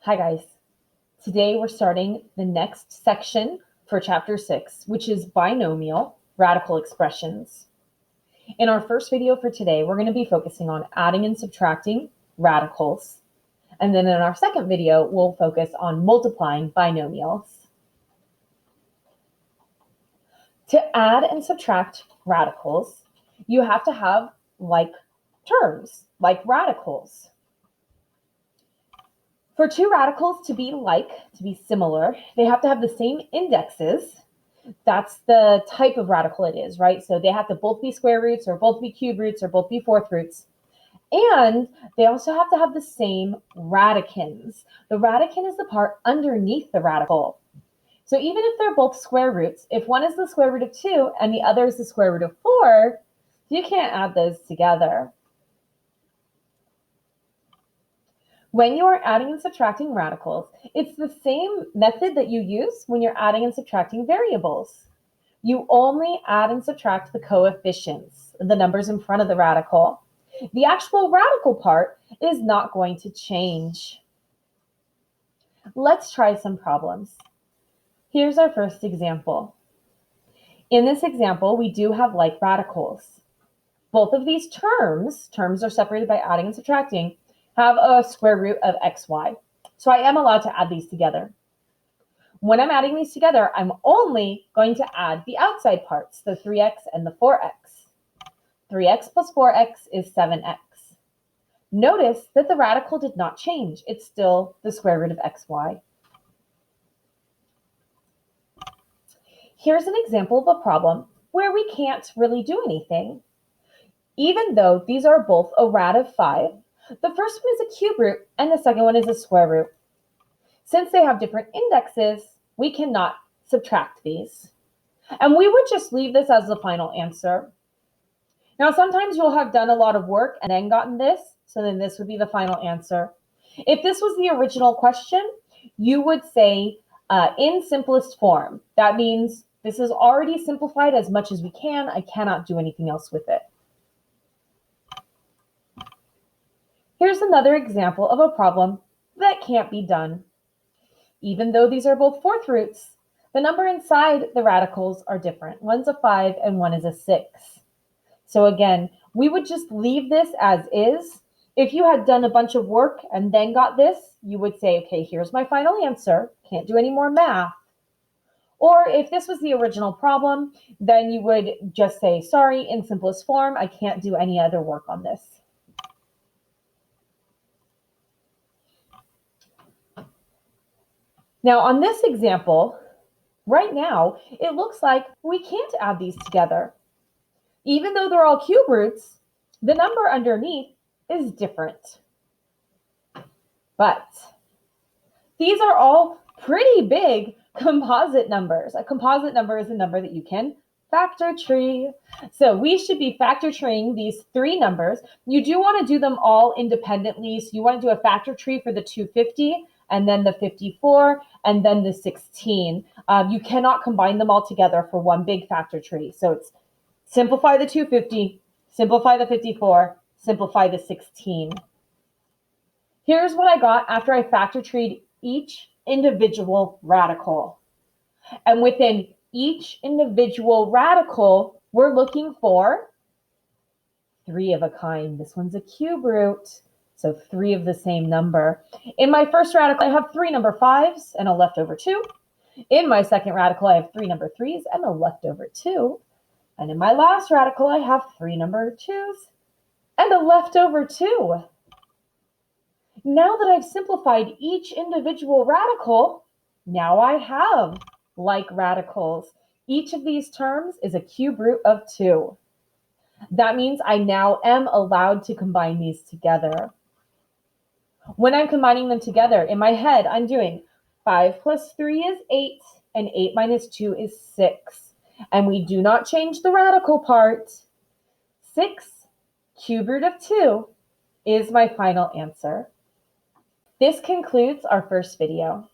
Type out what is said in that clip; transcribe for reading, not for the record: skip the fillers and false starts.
Hi guys. Today we're starting the next section for chapter 6, which is binomial radical expressions. In our first video for today, we're going to be focusing on adding and subtracting radicals. And then in our second video, we'll focus on multiplying binomials. To add and subtract radicals, you have to have like terms, like radicals. For two radicals to be similar, they have to have the same indexes. That's the type of radical it is, right? So they have to both be square roots or both be cube roots or both be fourth roots. And they also have to have the same radicands. The radicand is the part underneath the radical. So even if they're both square roots, if one is the square root of 2 and the other is the square root of 4, you can't add those together. When you are adding and subtracting radicals, it's the same method that you use when you're adding and subtracting variables. You only add and subtract the coefficients, the numbers in front of the radical. The actual radical part is not going to change. Let's try some problems. Here's our first example. In this example, we do have like radicals. Both of these terms are separated by adding and subtracting, have a square root of xy. So I am allowed to add these together. When I'm adding these together, I'm only going to add the outside parts, the 3x and the 4x. 3x plus 4x is 7x. Notice that the radical did not change. It's still the square root of xy. Here's an example of a problem where we can't really do anything. Even though these are both a rad of 5, the first one is a cube root and the second one is a square root. Since they have different indexes, we cannot subtract these. And we would just leave this as the final answer. Now, sometimes you'll have done a lot of work and then gotten this, so then this would be the final answer. If this was the original question, you would say in simplest form. That means this is already simplified as much as we can. I cannot do anything else with it. Here's another example of a problem that can't be done. Even though these are both fourth roots, the number inside the radicals are different. One's a 5 and one is a 6. So again, we would just leave this as is. If you had done a bunch of work and then got this, you would say, okay, here's my final answer. Can't do any more math. Or if this was the original problem, then you would just say, sorry, in simplest form, I can't do any other work on this. Now, on this example, right now, it looks like we can't add these together. Even though they're all cube roots, the number underneath is different. But these are all pretty big composite numbers. A composite number is a number that you can factor tree. So we should be factor treeing these three numbers. You do want to do them all independently. So you want to do a factor tree for the 250 and then the 54 and then the 16. You cannot combine them all together for one big factor tree. So it's simplify the 250, simplify the 54, simplify the 16. Here's what I got after I factor treed each individual radical. And within each individual radical, we're looking for 3 of a kind. This one's a cube root, so 3 of the same number. In my first radical, I have 3 number 5s and a leftover 2. In my second radical, I have 3 number 3s and a leftover 2. And in my last radical, I have 3 number 2s and a leftover 2. Now that I've simplified each individual radical, now I have like radicals. Each of these terms is a cube root of 2. That means I now am allowed to combine these together. When I'm combining them together, in my head, I'm doing 5 plus 3 is 8, and 8 minus 2 is 6. And we do not change the radical part. 6 cube root of 2 is my final answer. This concludes our first video.